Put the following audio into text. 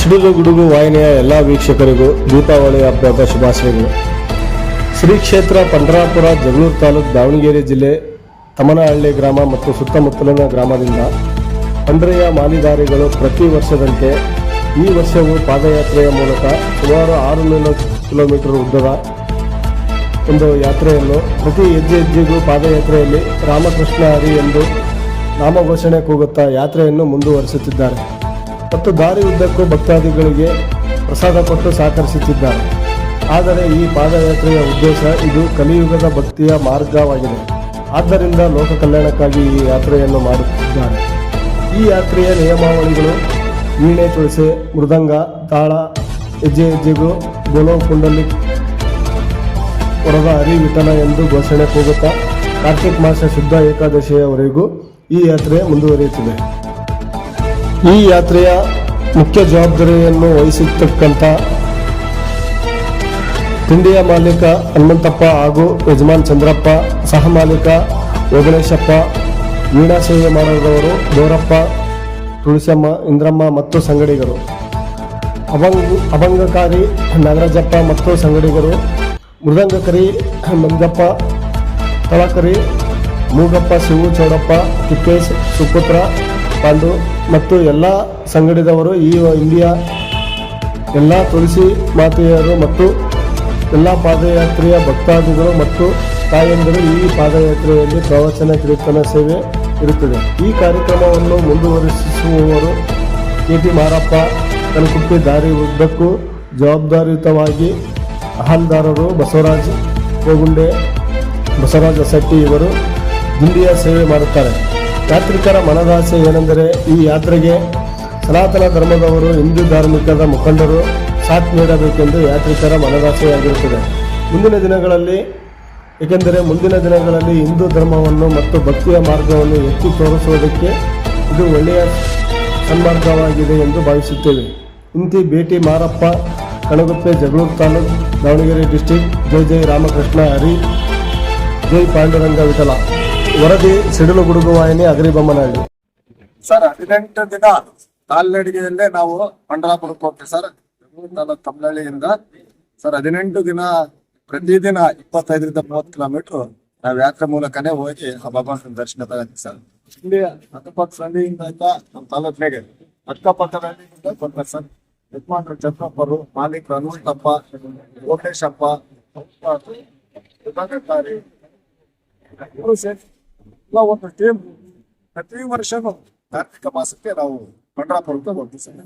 ಸಿಡಿಲು ಗುಡುಗು ವಾಹಿನಿಯ ಎಲ್ಲ ವೀಕ್ಷಕರಿಗೂ ದೀಪಾವಳಿ ಹಬ್ಬದ ಶುಭಾಶಯಗಳು. ಶ್ರೀ ಕ್ಷೇತ್ರ ಪಂಡರಾಪುರ ಜಗಳೂರು ತಾಲೂಕು ದಾವಣಗೆರೆ ಜಿಲ್ಲೆ ತಮನಹಳ್ಳಿ ಗ್ರಾಮ ಮತ್ತು ಸುತ್ತಮುತ್ತಲಿನ ಗ್ರಾಮದಿಂದ ಪಂಡ್ರೆಯ ಮಾಲಿಧಾರಿಗಳು ಪ್ರತಿ ವರ್ಷದಂತೆ ಈ ವರ್ಷವೂ ಪಾದಯಾತ್ರೆಯ ಮೂಲಕ ಸುಮಾರು 600 ಕಿಲೋಮೀಟರ್ ಉದ್ದದ ಒಂದು ಯಾತ್ರೆಯನ್ನು ಪ್ರತಿ ಹೆಜ್ಜೆಗೂ ಪಾದಯಾತ್ರೆಯಲ್ಲಿ ರಾಮಕೃಷ್ಣ ಹರಿ ಎಂದು ನಾಮಘೋಷಣೆ ಕೂಗುತ್ತಾ ಯಾತ್ರೆಯನ್ನು ಮುಂದುವರಿಸುತ್ತಿದ್ದಾರೆ ಮತ್ತು ದಾರಿ ಉದ್ದಕ್ಕೂ ಭಕ್ತಾದಿಗಳಿಗೆ ಪ್ರಸಾದ ಕೊಟ್ಟು ಸಹಕರಿಸುತ್ತಿದ್ದಾರೆ. ಆದರೆ ಈ ಪಾದಯಾತ್ರೆಯ ಉದ್ದೇಶ ಇದು ಕಲಿಯುಗದ ಭಕ್ತಿಯ ಮಾರ್ಗವಾಗಿದೆ. ಆದ್ದರಿಂದ ಲೋಕ ಕಲ್ಯಾಣಕ್ಕಾಗಿ ಈ ಯಾತ್ರೆಯನ್ನು ಮಾಡುತ್ತಿದ್ದಾರೆ. ಈ ಯಾತ್ರೆಯ ನಿಯಮಾವಳಿಗಳು ವೀಣೆ, ತುಳಸೆ, ಮೃದಂಗ, ತಾಳ, ಹೆಜ್ಜೆಗೂ ಬೋಲೋ ಕುಂಡಲಿ ವರದ ಹರಿ ವಿಠಲ ಎಂದು ಘೋಷಣೆ ಕೂಗುತ್ತಾ ಕಾರ್ತಿಕ ಮಾಸ ಶುದ್ಧ ಏಕಾದಶಿಯವರೆಗೂ ಈ ಯಾತ್ರೆ ಮುಂದುವರಿಯುತ್ತಿದೆ. ಈ ಯಾತ್ರೆಯ ಮುಖ್ಯ ಜವಾಬ್ದಾರಿಯನ್ನು ವಹಿಸಿರ್ತಕ್ಕಂಥ ತಿಂಡಿಯ ಮಾಲೀಕ ಹನುಮಂತಪ್ಪ ಹಾಗೂ ಯಜಮಾನ್ ಚಂದ್ರಪ್ಪ, ಸಹ ಮಾಲೀಕ ಯೋಗಣೇಶಪ್ಪ, ವೀಣಾ ಸೇವೆ ಮಾಡಿದವರು ಬೋರಪ್ಪ, ತುಳಸಮ್ಮ, ಇಂದ್ರಮ್ಮ ಮತ್ತು ಸಂಗಡಿಗರು, ಅಭಂಗಕಾರಿ ನಾಗರಾಜಪ್ಪ ಮತ್ತು ಸಂಗಡಿಗರು, ಮೃದಂಗಕರಿ ಮಂಜಪ್ಪ, ತಳಕರಿ ಮೂಗಪ್ಪ, ಶಿವು, ಚೌಡಪ್ಪ, ತಿಪ್ಪೇಶ್, ಸುಪುತ್ರ, ಪಾಂಡು ಮತ್ತು ಎಲ್ಲ ಸಂಗಡಿದವರು, ಈ ಇಂಡಿಯಾ ಎಲ್ಲ ತುಳಸಿ ಮಾತೆಯರು ಮತ್ತು ಎಲ್ಲ ಪಾದಯಾತ್ರೆಯ ಭಕ್ತಾದಿಗಳು ಮತ್ತು ತಾಯಂದಿರು ಈ ಪಾದಯಾತ್ರೆಯಲ್ಲಿ ಪ್ರವಚನ ಕೀರ್ತನ ಸೇವೆ ಇರುತ್ತದೆ. ಈ ಕಾರ್ಯಕ್ರಮವನ್ನು ಮುಂದುವರಿಸುವವರು ಕೆ.ಟಿ. ಮಾರಪ್ಪ, ಕನಕುಪ್ಪಿ. ದಾರಿ ಉದ್ದಕ್ಕೂ ಜವಾಬ್ದಾರಿಯುತವಾಗಿ ಹಲ್ದಾರರು ಬಸವರಾಜ್ ಕೋಗುಂಡೆ, ಬಸವರಾಜ ಶೆಟ್ಟಿ ಇವರು ದಿಂಡಿಯ ಸೇವೆ ಮಾಡುತ್ತಾರೆ. ಯಾತ್ರಿಕರ ಮನದಾಸೆ ಏನೆಂದರೆ ಈ ಯಾತ್ರೆಗೆ ಸನಾತನ ಧರ್ಮದವರು, ಹಿಂದೂ ಧಾರ್ಮಿಕದ ಮುಖಂಡರು ಸಾಥ್ ನೀಡಬೇಕೆಂದು ಯಾತ್ರಿಕರ ಮನದಾಸೆಯಾಗಿರುತ್ತದೆ. ಮುಂದಿನ ದಿನಗಳಲ್ಲಿ ಹಿಂದೂ ಧರ್ಮವನ್ನು ಮತ್ತು ಭಕ್ತಿಯ ಮಾರ್ಗವನ್ನು ಎತ್ತಿ ತೋರಿಸುವುದಕ್ಕೆ ಇದು ಒಳ್ಳೆಯ ಸನ್ಮಾರ್ಗವಾಗಿದೆ ಎಂದು ಭಾವಿಸುತ್ತೇವೆ. ಇಂತಿ ಭೇಟಿ ಮಾರಪ್ಪ, ಕಣಗುಪ್ಪೆ, ಜಗಳೂರು ತಾಲೂಕು, ದಾವಣಗೆರೆ ಡಿಸ್ಟಿಕ್. ಜೈ ಜೈ ರಾಮಕೃಷ್ಣ ಹರಿ, ಜೈ ಪಾಂಡುರಂಗ ವಿಠಲ. ವರದಿ ಸಿಡಿಲು ಗುಡುಗು ವಾಹಿನಿ, ಅಗರಿಬೊಮ್ಮನಹಳ್ಳಿ. ಸರ್ 18 ದಿನ ಕಾಲ್ನಡಿಗೆಯಲ್ಲೇ ನಾವು ಪಂಡರಾಪುರಕ್ಕೆ ಹೋಗ್ತೀವಿ ಸರ್. ಜಗಳೂರು ತಾಲೂಕು ತಮನಹಳ್ಳಿಯಿಂದ ಸರ್ 18 ದಿನ ಪ್ರತಿದಿನ 25ರಿಂದ 30 ಕಿಲೋಮೀಟರ್ ನಾವು ಯಾತ್ರೆ ಮೂಲಕನೇ ಹೋಗಿ ಭಗವಂತನ ದರ್ಶನ ತಗೋತೀವಿ ಸರ್. ಇಲ್ಲಿ ಅಕ್ಕಪಕ್ಕ ಸಂಧಿಯಿಂದ ನಮ್ಮ ತಾಲೂಕಿನಾಗೆ ಅಕ್ಕಪಕ್ಕದಲ್ಲಿ ಬರ್ತಾರೆ ಸರ್. ಯಜಮಾನ್ರು ಚಂದ್ರಪ್ಪರು, ಮಾಲೀಕರು ಹನುಮಂತಪ್ಪ, ಯೋಗೇಶಪ್ಪ, ಎಲ್ಲ ಒಂದು ಟೀಮ್ ಪ್ರತಿ ವರ್ಷನೂ ಕಾರ್ತಿಕ ಮಾಸಕ್ಕೆ ನಾವು ಪಂಡರಾಪುರಕ್ಕೆ ಹೋಗ್ತೀವಿ ಸರ್.